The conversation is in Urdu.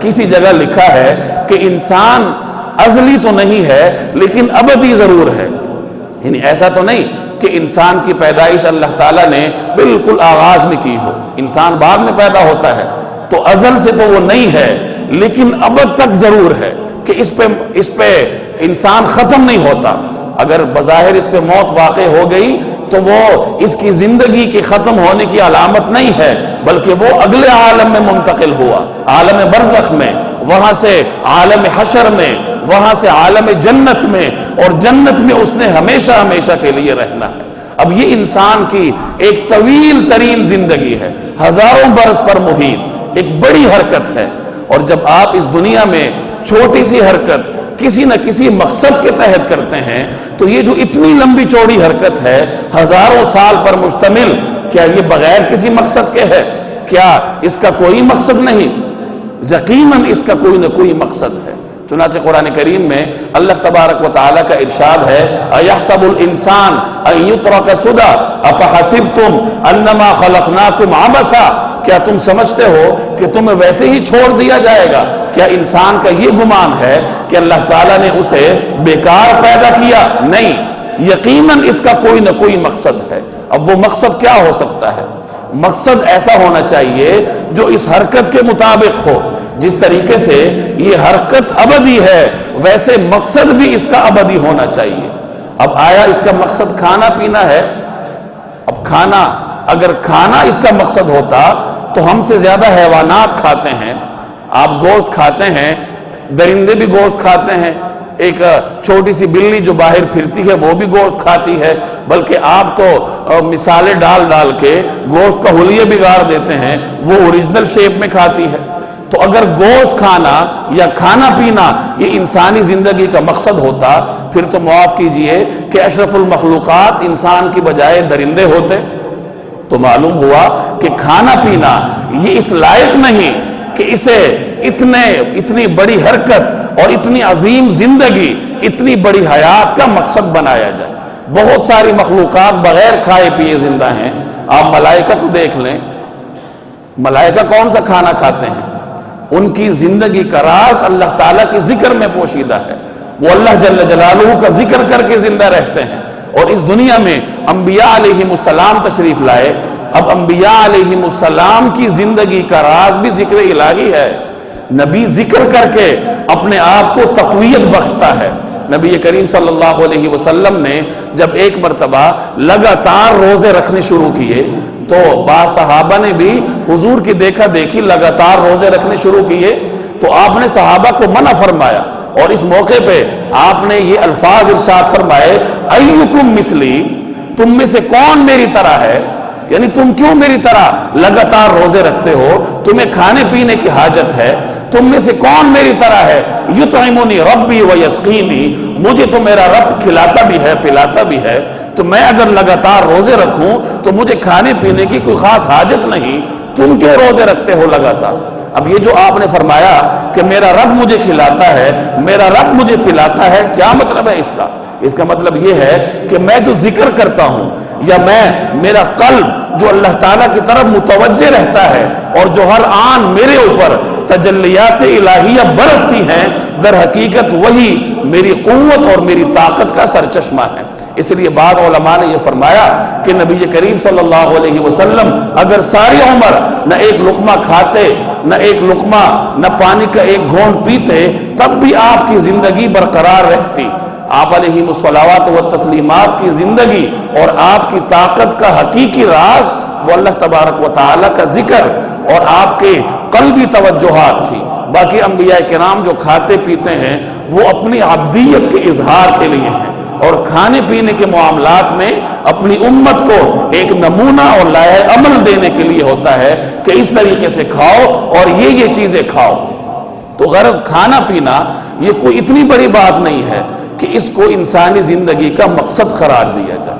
کسی جگہ لکھا ہے کہ انسان ازلی تو نہیں ہے لیکن ابدی ضرور ہے. یعنی ایسا تو نہیں کہ انسان کی پیدائش اللہ تعالیٰ نے بالکل آغاز میں کی ہو. انسان بعد میں پیدا ہوتا ہے تو ازل سے تو وہ نہیں ہے لیکن ابد تک ضرور ہے کہ اس پہ انسان ختم نہیں ہوتا. اگر بظاہر اس پہ موت واقع ہو گئی تو وہ اس کی زندگی کے ختم ہونے کی علامت نہیں ہے بلکہ وہ اگلے عالم میں منتقل ہوا, عالم برزخ میں, وہاں سے عالم حشر میں, وہاں سے عالم جنت میں, اور جنت میں اس نے ہمیشہ ہمیشہ کے لیے رہنا ہے. اب یہ انسان کی ایک طویل ترین زندگی ہے, ہزاروں برس پر محیط ایک بڑی حرکت ہے. اور جب آپ اس دنیا میں چھوٹی سی حرکت کسی نہ کسی مقصد کے تحت کرتے ہیں تو یہ جو اتنی لمبی چوڑی حرکت ہے ہزاروں سال پر مشتمل, کیا یہ بغیر کسی مقصد کے ہے؟ کیا اس کا کوئی مقصد نہیں؟ یقیناً اس کا کوئی نہ کوئی مقصد ہے. چنانچہ قرآن کریم میں اللہ تبارک و تعالیٰ کا ارشاد ہے اَيَحْسَبُ الْإِنسَانُ أَن يُتْرَكَ سُدًى أَفَحَسِبْتُمْ أَنَّمَا خَلَقْنَاكُمْ عَبَثًا, کیا تم سمجھتے ہو کہ تمہیں ویسے ہی چھوڑ دیا جائے گا؟ کیا انسان کا یہ گمان ہے کہ اللہ تعالیٰ نے اسے بیکار پیدا کیا؟ نہیں, یقیناً اس کا کوئی نہ کوئی مقصد ہے. اب وہ مقصد کیا ہو سکتا ہے؟ مقصد ایسا ہونا چاہیے جو اس حرکت کے مطابق ہو. جس طریقے سے یہ حرکت ابدی ہے ویسے مقصد بھی اس کا ابدی ہونا چاہیے. اب آیا اس کا مقصد کھانا پینا ہے؟ اب کھانا, اگر کھانا اس کا مقصد ہوتا تو ہم سے زیادہ حیوانات کھاتے ہیں. آپ گوشت کھاتے ہیں, درندے بھی گوشت کھاتے ہیں, ایک چھوٹی سی بلی جو باہر پھرتی ہے وہ بھی گوشت کھاتی ہے, بلکہ آپ تو مثالیں ڈال ڈال کے گوشت کا حلیہ بگاڑ دیتے ہیں, وہ اوریجنل شیپ میں کھاتی ہے. تو اگر گوشت کھانا یا کھانا پینا یہ انسانی زندگی کا مقصد ہوتا پھر تو معاف کیجئے کہ اشرف المخلوقات انسان کی بجائے درندے ہوتے. تو معلوم ہوا کہ کھانا پینا یہ اس لائق نہیں کہ اسے اتنی بڑی حرکت اور اتنی عظیم زندگی, اتنی بڑی حیات کا مقصد بنایا جائے. بہت ساری مخلوقات بغیر کھائے پیے زندہ ہیں. آپ ملائکہ کو دیکھ لیں, ملائکہ کون سا کھانا کھاتے ہیں؟ ان کی زندگی کا راز اللہ تعالیٰ کی ذکر میں پوشیدہ ہے. وہ اللہ جل جلالہ کا ذکر کر کے زندہ رہتے ہیں. اور اس دنیا میں انبیاء علیہم السلام تشریف لائے. اب انبیاء علیہم السلام کی زندگی کا راز بھی ذکر الہی ہے. نبی ذکر کر کے اپنے آپ کو تقویت بخشتا ہے. نبی کریم صلی اللہ علیہ وسلم نے جب ایک مرتبہ لگاتار روزے رکھنے شروع کیے تو بعض صحابہ نے بھی حضور کی دیکھا دیکھی لگاتار روزے رکھنے شروع کیے. تو آپ نے صحابہ کو منع فرمایا اور اس موقع پہ آپ نے یہ الفاظ ارشاد فرمائے ایکم مثلی, تم میں سے کون میری طرح ہے؟ یعنی تم کیوں میری طرح لگاتار روزے رکھتے ہو؟ تمہیں کھانے پینے کی حاجت ہے. تم میں سے کون میری طرح ہے؟ یطعمنی ربی ویسقینی, مجھے تو میرا رب کھلاتا بھی ہے پلاتا بھی ہے. تو میں اگر لگاتار روزے رکھوں تو مجھے کھانے پینے کی کوئی خاص حاجت نہیں. تم کیوں روزے رکھتے ہو لگاتار؟ اب یہ جو آپ نے فرمایا کہ میرا رب مجھے کھلاتا ہے, میرا رب مجھے پلاتا ہے, کیا مطلب ہے اس کا؟ اس کا مطلب یہ ہے کہ میں جو ذکر کرتا ہوں یا میرا قلب جو اللہ تعالیٰ کی طرف متوجہ رہتا ہے اور جو ہر آن میرے اوپر تجلیات الہیہ برستی ہیں, در حقیقت وہی میری قوت اور میری طاقت کا سرچشمہ ہے. اس لیے بعض علماء نے یہ فرمایا کہ نبی کریم صلی اللہ علیہ وسلم اگر ساری عمر نہ ایک لقمہ کھاتے, نہ ایک لقمہ, نہ پانی کا ایک گھونٹ پیتے, تب بھی آپ کی زندگی برقرار رہتی. آپ علیہ الصلوات والتسلیمات کی زندگی اور آپ کی طاقت کا حقیقی راز وہ اللہ تبارک و تعالیٰ کا ذکر اور آپ کے قلبی توجہات تھی. باقی انبیاء کرام جو کھاتے پیتے ہیں وہ اپنی عبدیت کے اظہار کے لیے ہیں اور کھانے پینے کے معاملات میں اپنی امت کو ایک نمونہ اور لائحہ عمل دینے کے لیے ہوتا ہے کہ اس طریقے سے کھاؤ اور یہ چیزیں کھاؤ. تو غرض کھانا پینا یہ کوئی اتنی بڑی بات نہیں ہے کہ اس کو انسانی زندگی کا مقصد قرار دیا جائے.